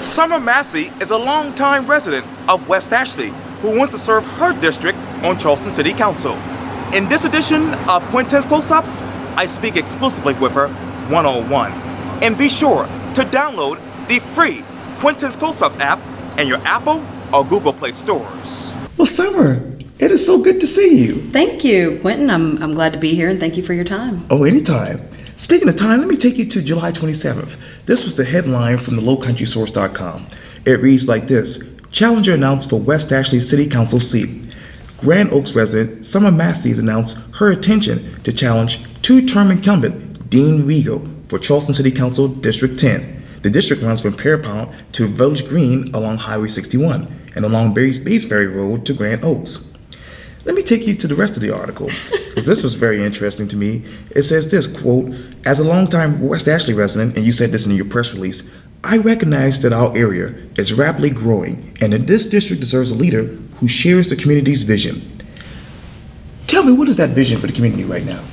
Summer Massey is a longtime resident of West Ashley who wants to serve her district on Charleston City Council. In this edition of Quintin's Close-Ups, I speak exclusively with her one-on-one. And be sure to download the free Quintin's Close-Ups app in your Apple or Google Play stores. Well, Summer, it is so good to see you. Thank you, Quintin. I'm glad to be here, and thank you for your time. Oh, anytime. Speaking of time, let me take you to July 27th. This was the headline from the lowcountrysource.com. It reads like this: Challenger announced for West Ashley City Council seat. Grand Oaks resident Summer Massey has announced her intention to challenge two-term incumbent Dean Rigo for Charleston City Council District 10. The district runs from Pierpont to Village Green along Highway 61 and along Bays Ferry Road to Grand Oaks. Let me take you to the rest of the article, because this was very interesting to me. It says this, quote, as a longtime West Ashley resident, and you said this in your press release, I recognize that our area is rapidly growing and that this district deserves a leader who shares the community's vision. Tell me, what is that vision for the community right now?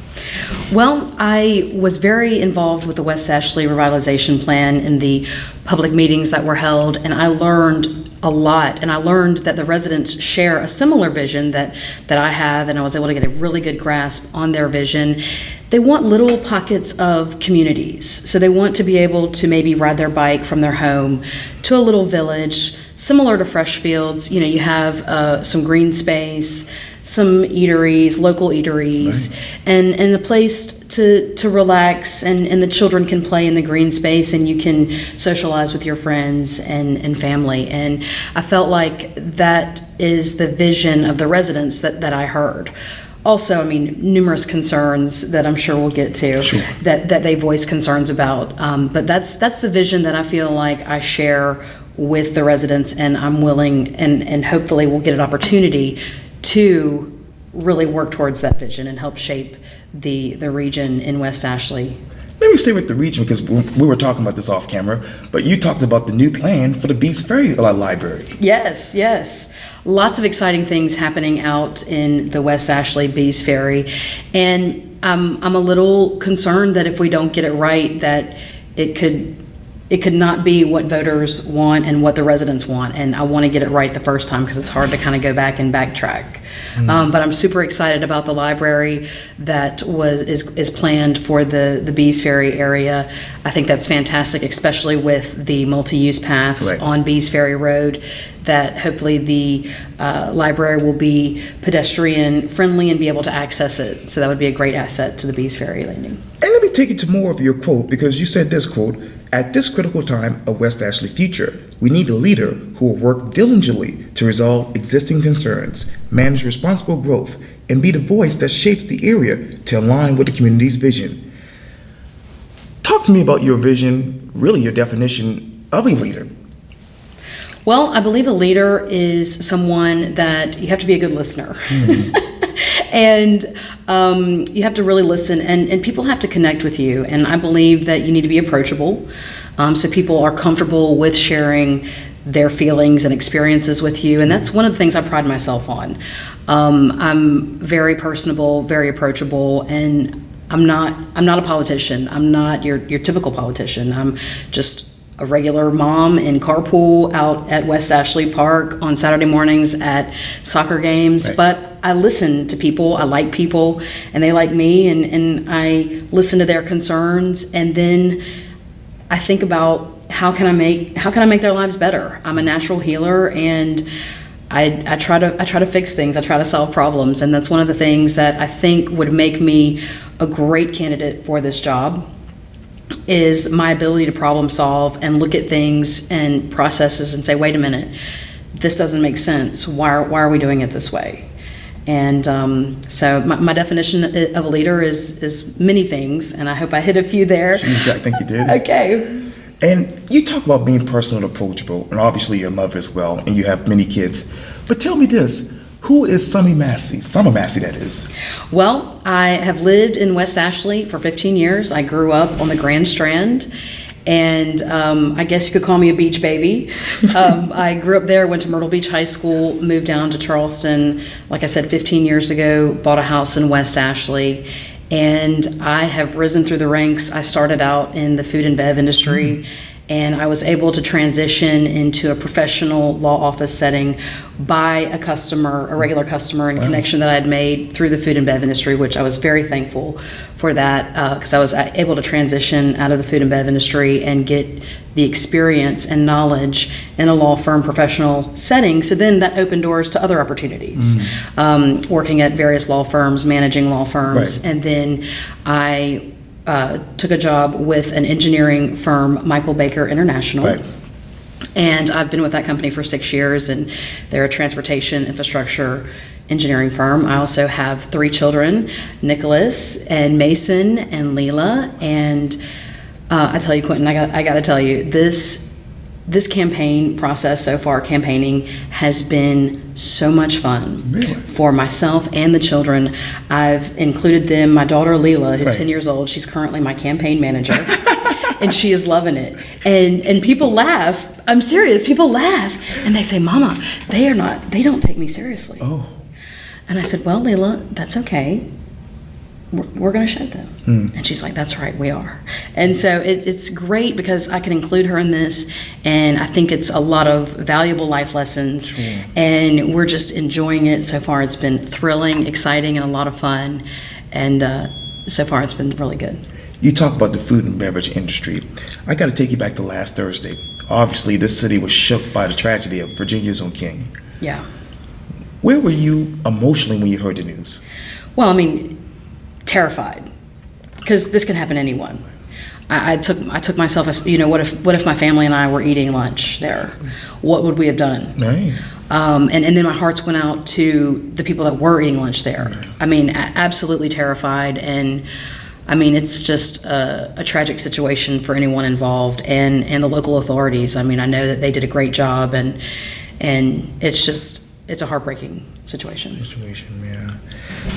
Well, I was very involved with the West Ashley Revitalization Plan in the public meetings that were held, and I learned a lot. And I learned that the residents share a similar vision that I have, and I was able to get a really good grasp on their vision. They want little pockets of communities. So they want to be able to maybe ride their bike from their home to a little village, similar to Freshfields. You know, you have some green space, some eateries, local eateries, right, and a place to relax, and the children can play in the green space, and you can socialize with your friends and family. And I felt like that is the vision of the residents that I heard. Also, I mean, numerous concerns that I'm sure we'll get to, sure, that they voice concerns about. But that's the vision that I feel like I share with the residents, and I'm willing, and hopefully we'll get an opportunity to really work towards that vision and help shape the region in West Ashley. Let me stay with the region, because we were talking about this off camera, but you talked about the new plan for the Bees Ferry Library. Yes. Lots of exciting things happening out in the West Ashley Bees Ferry. And I'm a little concerned that if we don't get it right, that it could not be what voters want and what the residents want. And I want to get it right the first time, because it's hard to kind of go back and backtrack. But I'm super excited about the library that is planned for the Bees Ferry area. I think that's fantastic, especially with the multi-use paths, right, on Bees Ferry Road, that hopefully the library will be pedestrian friendly and be able to access it. So that would be a great asset to the Bees Ferry landing. And let me take you to more of your quote, because you said this, quote, at this critical time of West Ashley future, we need a leader who will work diligently to resolve existing concerns, manage responsible growth, and be the voice that shapes the area to align with the community's vision. Talk to me about your vision, really your definition of a leader. Well, I believe a leader is someone that you have to be a good listener. And you have to really listen, and people have to connect with you. And I believe that you need to be approachable, so people are comfortable with sharing their feelings and experiences with you. And that's one of the things I pride myself on. I'm very personable, very approachable, and I'm not a politician. I'm not your typical politician. I'm just a regular mom in carpool out at West Ashley Park on Saturday mornings at soccer games. Right. But I listen to people, I like people, and they like me, and I listen to their concerns, and then I think about how can I make their lives better. I'm a natural healer, and I try to fix things. I try to solve problems, and that's one of the things that I think would make me a great candidate for this job, is my ability to problem solve and look at things and processes and say, wait a minute, this doesn't make sense. Why are we doing it this way? And so my definition of a leader is many things, and I hope I hit a few there. I think you did. Okay. And you talk about being personal and approachable, and obviously you're a mother as well, and you have many kids. But tell me this, who is Summer Massey, that is? Well, I have lived in West Ashley for 15 years. I grew up on the Grand Strand, and I guess you could call me a beach baby. I grew up there, went to Myrtle Beach High School, moved down to Charleston, like I said, 15 years ago, bought a house in West Ashley, and I have risen through the ranks. I started out in the food and bev industry, and I was able to transition into a professional law office setting by a regular customer and connection that I had made through the food and bev industry, which I was very thankful for that, because I was able to transition out of the food and bev industry and get the experience and knowledge in a law firm professional setting. So then that opened doors to other opportunities, working at various law firms, managing law firms. Right. And then I took a job with an engineering firm, Michael Baker International. Right. And I've been with that company for 6 years, and they're a transportation infrastructure engineering firm. I also have 3 children, Nicholas and Mason and Leela. And I tell you, Quintin, I got to tell you, this campaign process so far, campaigning, has been so much fun. Really? For myself and the children. I've included them. My daughter Leela, who's Right. 10 years old, she's currently my campaign manager. And she is loving it. And people laugh. I'm serious. People laugh. And they say, Mama, they don't take me seriously. Oh. And I said, well, Leila, that's okay. We're going to show them. And she's like, that's right, we are. And so it's great because I can include her in this, and I think it's a lot of valuable life lessons. Sure. And we're just enjoying it. So far, it's been thrilling, exciting, and a lot of fun. And so far, it's been really good. You talk about the food and beverage industry. I got to take you back to last Thursday. Obviously, this city was shook by the tragedy of Virginia's own king. Yeah. Where were you emotionally when you heard the news? Well, I mean, terrified, because this can happen to anyone. I took myself as, what if my family and I were eating lunch there? What would we have done? Right. And then my hearts went out to the people that were eating lunch there. I mean, absolutely terrified. And I mean, it's just a tragic situation for anyone involved, and the local authorities. I mean, I know that they did a great job, and it's a heartbreaking situation. Yeah.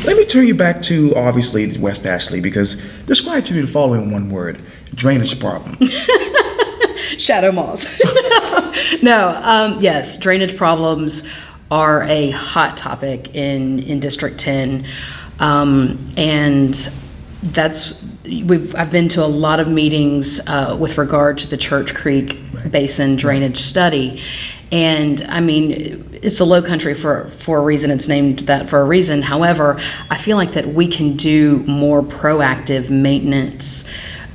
Let me turn you back to, obviously, West Ashley, because describe to me the following one word: drainage problems. Shadow moss. No, yes, drainage problems are a hot topic in District 10, and I've been to a lot of meetings with regard to the Church Creek Basin drainage study. And I mean, it's a low country for a reason. It's named that for a reason. However, I feel like that we can do more proactive maintenance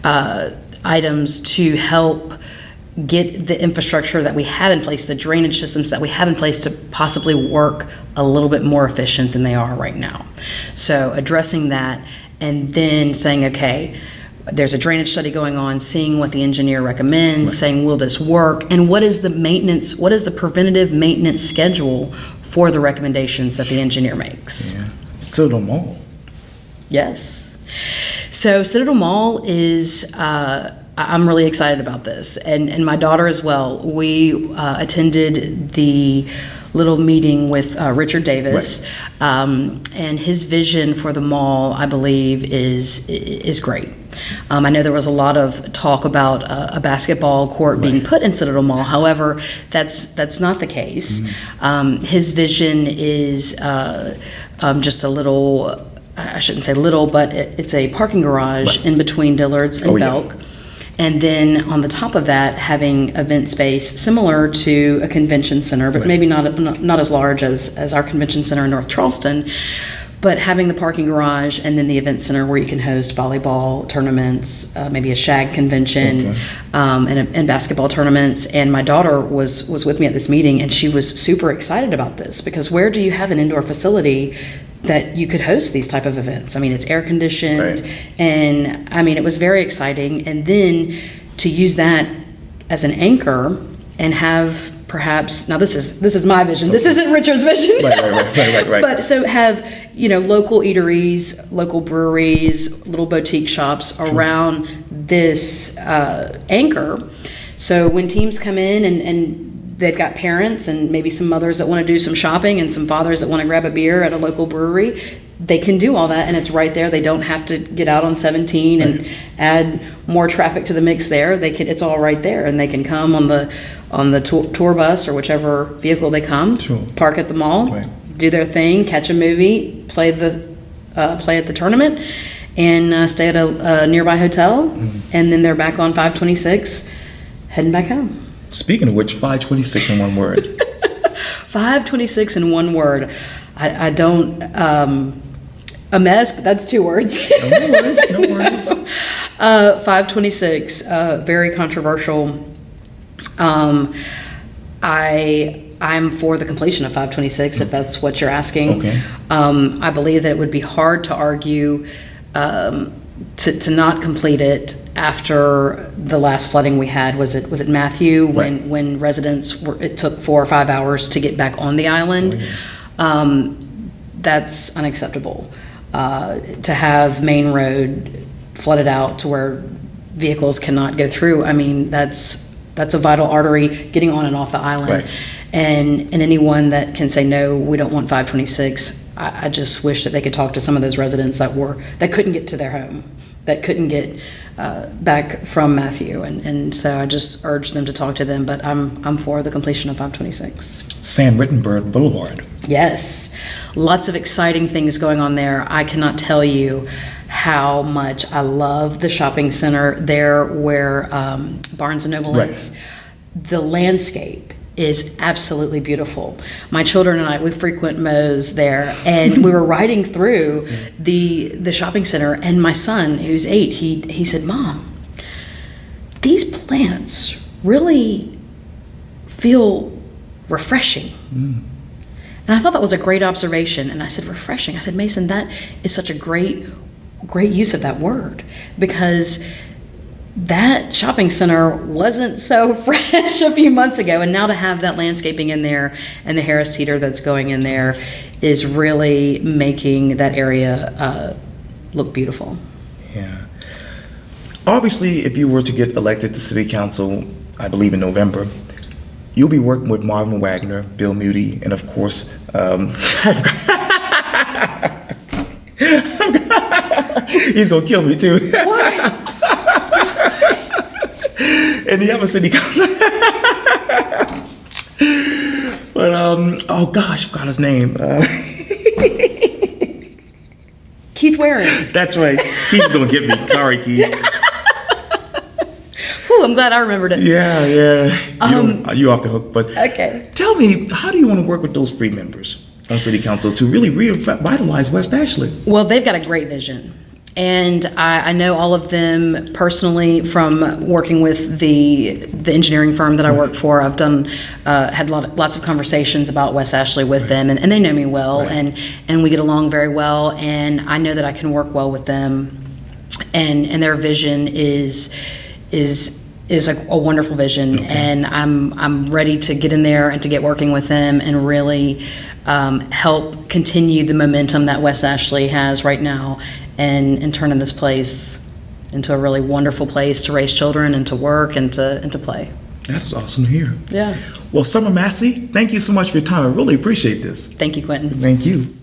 items to help get the infrastructure that we have in place, the drainage systems that we have in place, to possibly work a little bit more efficient than they are right now. So addressing that, and then saying, okay, there's a drainage study going on, seeing what the engineer recommends, saying, will this work? And what is the preventative maintenance schedule for the recommendations that the engineer makes? Yeah. Citadel Mall. Yes. So Citadel Mall is, I'm really excited about this. And my daughter as well. We attended the little meeting with Richard Davis, and his vision for the mall, I believe, is great. I know there was a lot of talk about a basketball court being put in Citadel Mall. However, that's not the case. His vision is just a little, I shouldn't say little, but it's a parking garage in between Dillard's and Belk. And then on the top of that, having event space similar to a convention center, but maybe not as large as our convention center in North Charleston, but having the parking garage and then the event center where you can host volleyball tournaments, maybe a shag convention, and basketball tournaments. And my daughter was with me at this meeting, and she was super excited about this, because where do you have an indoor facility that you could host these type of events? I mean, it's air conditioned, and I mean, it was very exciting. And then to use that as an anchor and have perhaps, now this is my vision. This isn't Richard's vision. Right. But so have, local eateries, local breweries, little boutique shops around this anchor. So when teams come in and they've got parents and maybe some mothers that want to do some shopping and some fathers that want to grab a beer at a local brewery, they can do all that, and it's right there. They don't have to get out on 17 and add more traffic to the mix there. It's all right there, and they can come on the tour bus or whichever vehicle they come, park at the mall, do their thing, catch a movie, play at the tournament, and stay at a nearby hotel, and then they're back on 526 heading back home. Speaking of which, 526 in one word. 526 in one word. I don't, a mess, but that's 2 words. No worries, no worries. 526, very controversial. I'm for the completion of 526, if that's what you're asking. Okay. I believe that it would be hard to argue to not complete it after the last flooding we had. Was it Matthew, Right. when residents it took 4 or 5 hours to get back on the island? That's unacceptable. To have Main Road flooded out to where vehicles cannot go through. I mean, that's a vital artery getting on and off the island. Right. And anyone that can say, no, we don't want 526, I just wish that they could talk to some of those residents that couldn't get to their home, that couldn't get back from Matthew. And so I just urge them to talk to them, but I'm for the completion of 526. Sam Rittenberg Boulevard. Yes, lots of exciting things going on there. I cannot tell you how much I love the shopping center there where Barnes & Noble is. The landscape is absolutely beautiful. My children and I, we frequent Moe's there, and we were riding through the shopping center, and my son, who's 8, he said, Mom, these plants really feel refreshing. And I thought that was a great observation. And I said, refreshing. I said, Mason, that is such a great use of that word, because that shopping center wasn't so fresh a few months ago. And now to have that landscaping in there and the Harris Teeter that's going in there is really making that area look beautiful. Yeah. Obviously, if you were to get elected to City Council, I believe in November, you'll be working with Marvin Wagner, Bill Moody, and of course, he's gonna kill me too. What? And the other city council. But oh gosh, I forgot his name. Keith Waring. That's right. Keith's gonna get me. Sorry, Keith. Whew, I'm glad I remembered it. Yeah. You off the hook. But Okay. tell me, how do you want to work with those 3 members on City Council to really revitalize West Ashley? Well, they've got a great vision. And I know all of them personally from working with the engineering firm that I work for. I've had lots of conversations about West Ashley with them, and they know me well, Right. and we get along very well, and I know that I can work well with them, and their vision is a wonderful vision, and I'm ready to get in there and to get working with them and really help continue the momentum that West Ashley has right now, and turning this place into a really wonderful place to raise children and to work and to play. That's awesome to hear. Yeah. Well, Summer Massey, thank you so much for your time. I really appreciate this. Thank you, Quintin. Thank you.